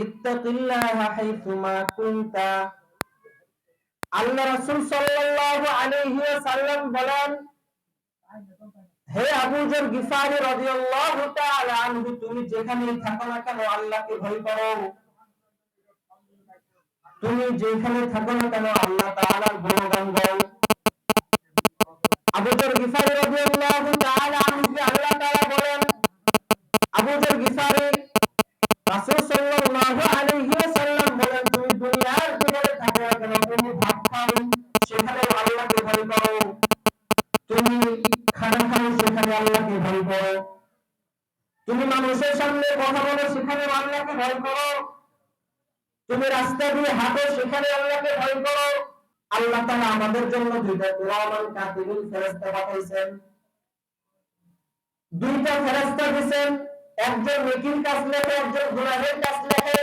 ইত্তাকিল্লাহা হাইসুমা কুনতা। আল্লাহ রাসূল সাল্লাল্লাহু আলাইহি ওয়াসাল্লাম বলেন, হে আবু যর গিফারি রাদিয়াল্লাহু তাআলা আনহু, তুমি যেখানেই থাকো না কেন আল্লাহকে ভয় করো। তুমি যেখানে থাকো না কেন আল্লাহ তাআলার গুণগান গাও। আবু যর গিফারি রাদিয়াল্লাহু তাআলা আনহু আল্লাহ তাআলা বলেন, আবু যর গিফারি, রাসূল সাল্লাল্লাহু আলাইহি ওয়াসাল্লাম বলেন, তুমি দুনিয়ার যেখানে থাকো না কেন, তুমি ভাত খাও সেখানে আল্লাহকে ভয় করো, তুমি খানা খাও সেখানে আল্লাহকে ভয় করো, তুমি মানুষের সামনে কথা বলো সেখানে আল্লাহকে ভয় করো, তুমি রাস্তা দিয়ে হাঁটো সেখানে আল্লাহকে ভয় করো। আল্লাহ তাআলা আমাদের জন্য দুইটা কিরামান কাতিবিন ফেরেশতা পাঠাইছেন, দুইটা ফেরেশতা দিবেন, একজন নেকির কাজ লেখে, একজন গুনাহের কাজ লেখে।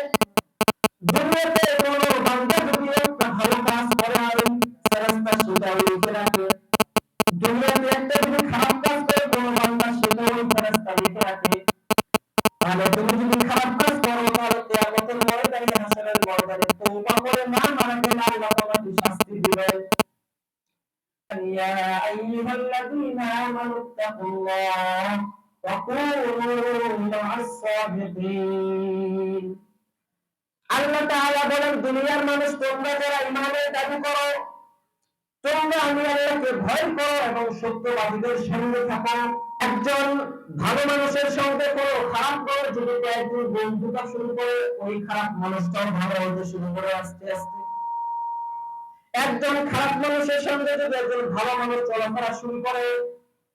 দুনিয়াতে কোনো বান্দা যদি একটা ভালো কাজ করে ফেরেশতা সেটাও লিখে রাখে, দুনিয়াতে একটা যদি খারাপ কাজ করে কোনো বান্দা সেটাও ফেরেশতা লিখে রাখে। তাহলে তুমি যদি খারাপ কাজ করো তাহলে কিয়ামতের ময়দানে, হাসরের ময়দানে তওবা করে না মারা গেলে আল্লাহ তোমাকে শাস্তি দিবেন। ইয়া আইয়ুহাল্লাযীনা আমানু তাকুল্লাহ ওয়া কুনু মা'আস সাদিকিন। আল্লাহ তাআলা বলেন, দুনিয়ার মানুষ তোমরা যারা ঈমানের দাবি করো, তোমরা আমি আল্লাহকে ভয় করো এবং সত্যবাদীদের সঙ্গে থাকো। একজন ভালো মানুষের সঙ্গে কোনো খারাপ মানুষ যদি একদিন বন্ধুতা শুরু করে, ওই খারাপ মানুষটাও ভালো হতে শুরু করে আস্তে আস্তে। একজন খারাপ মানুষের সঙ্গে যদি একজন ভালো মানুষ চলাফেরা শুরু করে,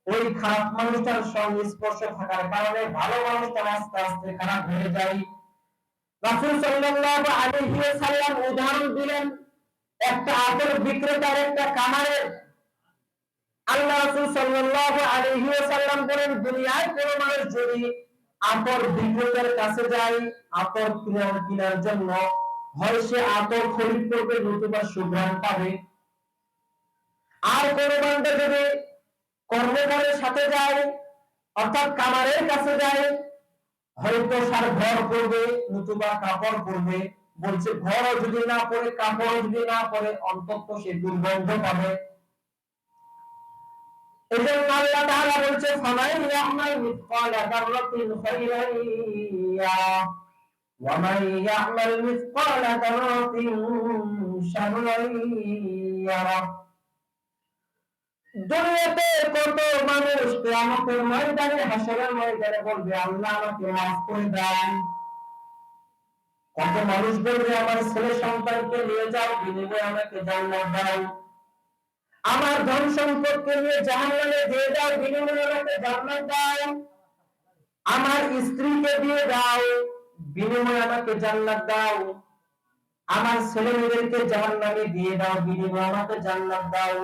ওই খারাপ মানুষটার সঙ্গে স্পর্শ থাকার কারণে ভালো মানুষটা আস্তে আস্তে খারাপ হয়ে যায়। রাসূল সাল্লাল্লাহু আলাইহি ওয়াসাল্লাম উদাহরণ দিলেন একটা আতর বিক্রেতার, একটা কামারের। আল্লাহ রাসূল সাল্লাল্লাহু আলাইহি ওয়াসাল্লাম বলেন, দুনিয়ায় কোন মানুষ যদি আতর বিক্রেতার কাছে যায় আতর কেনার জন্য, হয় সে আতর খরিদ করবে নতুবা সুঘ্রাণ পাবে। আর কোন বান্দা যদি কর্মকারের সাথে যায়, অর্থাৎ কামারের কাছে যায়, হয়তো সার ঘর করবে নতুবা কাপড় পরবে। বলছে ঘরও যদি না পরে কাপড় যদি না পরে অন্তত সে দুর্গন্ধ পাবে। এজন্য আল্লাহ তাআলা বলছে, ফামান ইয়ামাল মিসকালা যাররাতিন খাইরান ইয়ারা ওয়া মান ইয়ামাল মিসকালা যাররাতিন শাররান ইয়ারা। দুনিয়াতে কত মানুষ কিয়ামতের ময়দানে, হাসরের ময়দানে বলবে, আল্লাহ আমাকে মাফ করে দেন। কত মানুষ বলবে, আমার ছেলে সন্তানকে নিয়ে যাও, বিনিময়ে আমাকে জান্নাত দাও। আমার ধন সম্পদকে নিয়ে জাহান্নামে দিয়ে দাও, বিনিময়ে আমাকে জান্নাত দাও। আমার স্ত্রীকে দিয়ে দাও, বিনিময়ে আমাকে জান্নাত দাও। আমার ছেলে মেয়েদেরকে জাহান্নামে দিয়ে দাও, বিনিময়ে আমাকে জান্নাত দাও।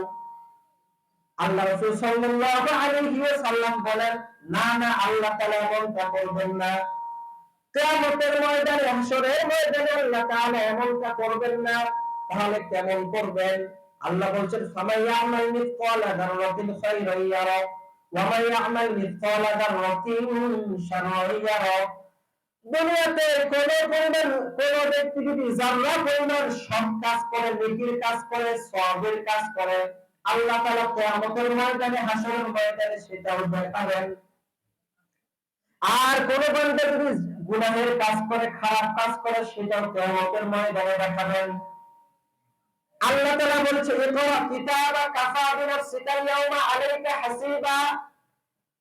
আল্লাহ রাসূল সাল্লাল্লাহু আলাইহি ওয়াসাল্লাম বলেন, না না, আল্লাহ তাআলা এমনটা করবেন না। কিয়ামতের ময়দানে, হাসরের ময়দানে আল্লাহ তাআলা এমনটা করবেন না। তাহলে কেমন করবেন? আল্লাহ বলেন, ফামান ইয়ামাল মিসকালা যাররাতিন খায়রান ইয়ারা ওয়া মান ইয়ামাল মিসকালা যাররাতিন শাররান ইয়ারা। দুনিয়াতে কোন ব্যক্তি যদি যারা পরিমাণ সৎ কাজ করে, নেকির কাজ করে, সওয়াবের কাজ করে, আল্লাহ তাআলা কিয়ামতের ময়দানে, হাসরের ময়দানে সেটাও দেখাবেন। আর কোন বান্দা যদি গুনাহের কাজ করে, খারাপ কাজ করে, সেটাও কিয়ামতের ময়দানে দেখাবেন। আল্লাহ তাআলা বলেছে, ইকরা কিতাবা কাফা বিনাফসিকা ইয়াউমা আলাইকা হাসিবা।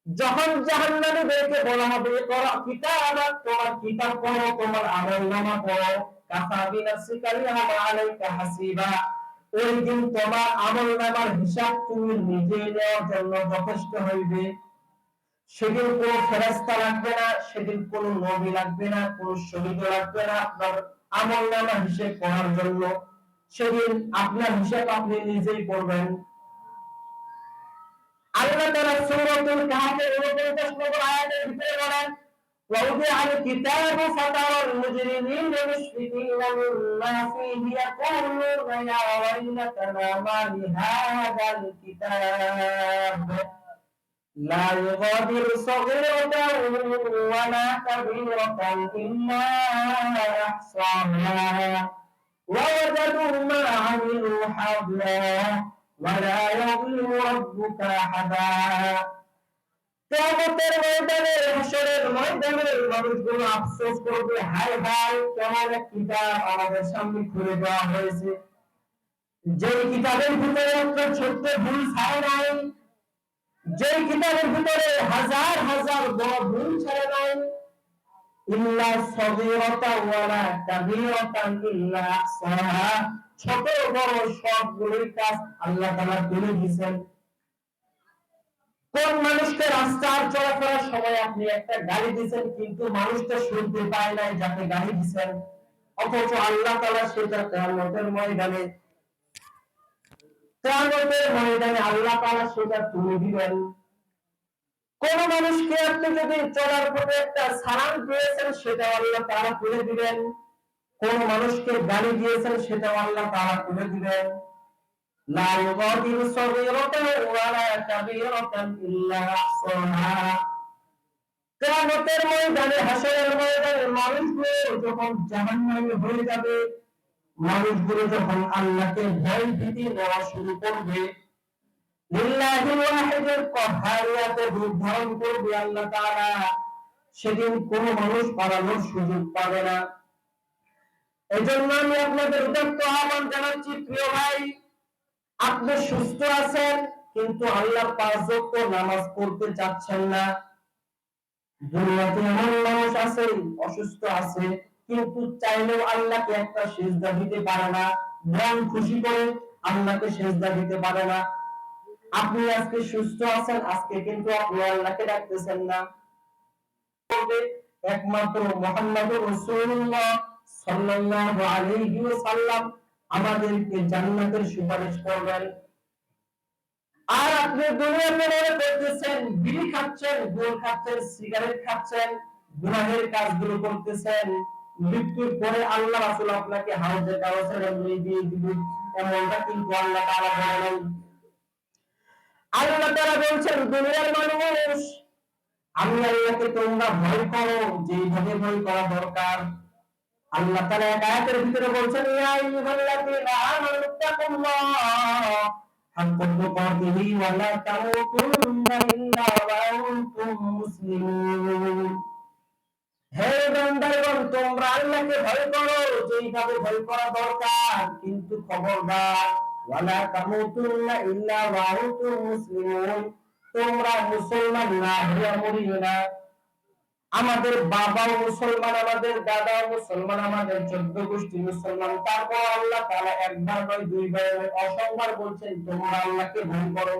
যখন জাহান্নামীদেরকে বলা হবে, ইকরা কিতাবা, তোমার কিতাব পড়ো, তোমার আমলনামা পড়ো, কাফা বিনাফসিকা ইয়াউমা আলাইকা হাসিবা, ওই দিন তোমার আমলনামার হিসাব তুমি নিজে নেওয়ার জন্য যথেষ্ট হইবে। সেদিন কোন ফেরেশতা লাগবে না, সেদিন কোন নবী লাগবে না, কোন শহীদ লাগবে না আপনার আমলনামা হিসাব করার জন্য। সেদিন আপনার হিসাব আপনি নিজেই করবেন। আল্লাহ তাআলা সূরাতুল কাহফের 49 নম্বর আয়াতের ভিতরে বলেন, وَوُضِعَ الْكِتَابُ فَتَرَى الْمُجْرِمِينَ مُشْفِقِينَ مِمَّا فِيهِ يَقُولُونَ يَا وَيْلَتَنَا مَا لِهَذَا الْكِتَابِ لَا يُغَادِرُ صَغِيرَةً وَلَا كَبِيرَةً إِلَّا أحصاها ووجدوا ما عملوا حاضرا ولا يظلم ربك أحدا কিয়ামতের ময়দানে হাসরের ময়দানে মানুষগুলো আফসোস করবে, হায় হায় কেমন এক কিতাব আমাদের সামনে খুলে দেওয়া হয়েছে, যে কিতাবের ভিতরে একটা ছোট্ট ভুল ছাড়া নাই, যে কিতাবের ভিতরে হাজার হাজার বড় ভুল ছাড়া নাই, ইল্লা সগীরাতান ওয়ালা কাবীরাতান ইল্লা আহসাহা, ছোট বড় সবগুলোর কাজ আল্লাহ তাআলা তুলে দিয়েছেন। কোন মানুষকে রাস্তার চলাফেরার সময় আপনি একটা গালি দিয়েছেন কিন্তু মানুষটা শুনতে পায় নাই যাতে গালি দিয়েছেন, অথচ আল্লাহ তাআলা সেটা কিয়ামতের ময়দানে আল্লাহ তাআলা সেটা তুলে দিবেন। কোন মানুষকে আপনি যদি চলার পথে একটা সালাম দিয়েছেন সেটা আল্লাহ তাআলা তুলে দিবেন, কোন মানুষকে গালি দিয়েছেন সেটা আল্লাহ তাআলা তুলে দিবেন। লা ইউগাদিরু সগীরাতান ওয়ালা কাবীরাতান ইল্লা আহসাহা। কিয়ামতের ময়দানে হাসরের ময়দানে মানুষগুলো যখন জাহান্নামী হয়ে যাবে, মানুষগুলো যখন আল্লাহকে ভয় ভীতি দেওয়া শুরু করবে, লিল্লাহিল ওয়াহিদুল কাহ্হারিয়াতে রূপ ধারণ করবে আল্লাহ তাআলা, সেদিন কোন মানুষ পালানোর সুযোগ পাবে না। এজন্য আমি আপনাদের উদাত্ত আহ্বান জানাচ্ছি, প্রিয় ভাই, আপনি সুস্থ আছেন কিন্তু আল্লাহ পাঁচ ওয়াক্ত নামাজ পড়তে চাচ্ছেন না। দুনিয়াতে এমন মানুষ আছে অসুস্থ আছে কিন্তু চাইলেও আল্লাহকে একটা সিজদা দিতে পারে না, মন খুশি করে আল্লাহকে সিজদা দিতে পারে না। আপনি আজকে সুস্থ আছেন, আজকে কিন্তু আপনি আল্লাহকে ডাকতেছেন না। একমাত্র মুহাম্মদুর রাসূলুল্লাহ সাল্লাল্লাহু আলাইহি ওয়াসাল্লাম আমাদেরকে জান্নাতের সুপারিশ করবেন। আর আপনি দুনিয়াতে মনে করতেছেন বিড়ি খাচ্ছেন, গোল খাচ্ছেন, সিগারেট খাচ্ছেন, গুনাহের কাজগুলো করতেছেন, মৃত্যুর পরে আল্লাহ রাসূল আপনাকে হাউজে কাউসারের নদী দিয়ে দিবেন, এমনটা কিন্তু আল্লাহ তাআলা বলেন। আল্লাহ তাআলা বলছেন, দুনিয়ার মানুষ, আমি আল্লাহকে তোমরা ভয় করো যেভাবে ভয় করা দরকার। আল্লাহ তাআলা এক আয়াতের ভিতরে বলছেন, ইয়া আইয়ুহাল্লাযীনা আমানু তাকুল্লাহ হাক্কা তুকাতিহি ওয়া লা তামুতুন্না ইল্লা ওয়া আনতুম মুসলিমুন। হে বান্দাগণ, তোমরা আল্লাহকে ভয় করো যেভাবে ভয় করা দরকার, কিন্তু খবরদার ওয়া লা তামুতুন্না ইল্লা ওয়া আনতুম মুসলিমুন, তোমরা মুসলমান না হয়ে মরিও না। আমাদের বাবাও মুসলমান, আমাদের দাদাও মুসলমান, আমাদের 14 গোষ্ঠী মুসলমান, তারপর আল্লাহ তাআলা একবার নয় দুইবার নয় অসংখ্যবার বলছেন তোমরা আল্লাহকে ভয় করো,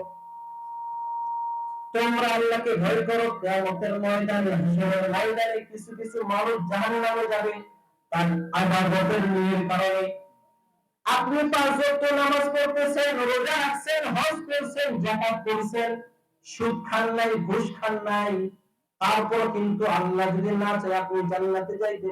তোমরা আল্লাহকে ভয় করো। কিয়ামতের ময়দানে হাসরের ময়দানে কিছু কিছু মানুষ জাহান্নামে যাবে তার ইবাদতের নিয়মের কারণে। আপনি পাঁচ ওয়াক্ত নামাজ পড়তেছেন, রোজা রাখছেন, হজ করছেন, যাকাত করছেন, সুদ খান নাই, ঘুষ খান নাই, তারপর কিন্তু আল্লাহ যদি না চায় আপনি জান্নাতে যাইতে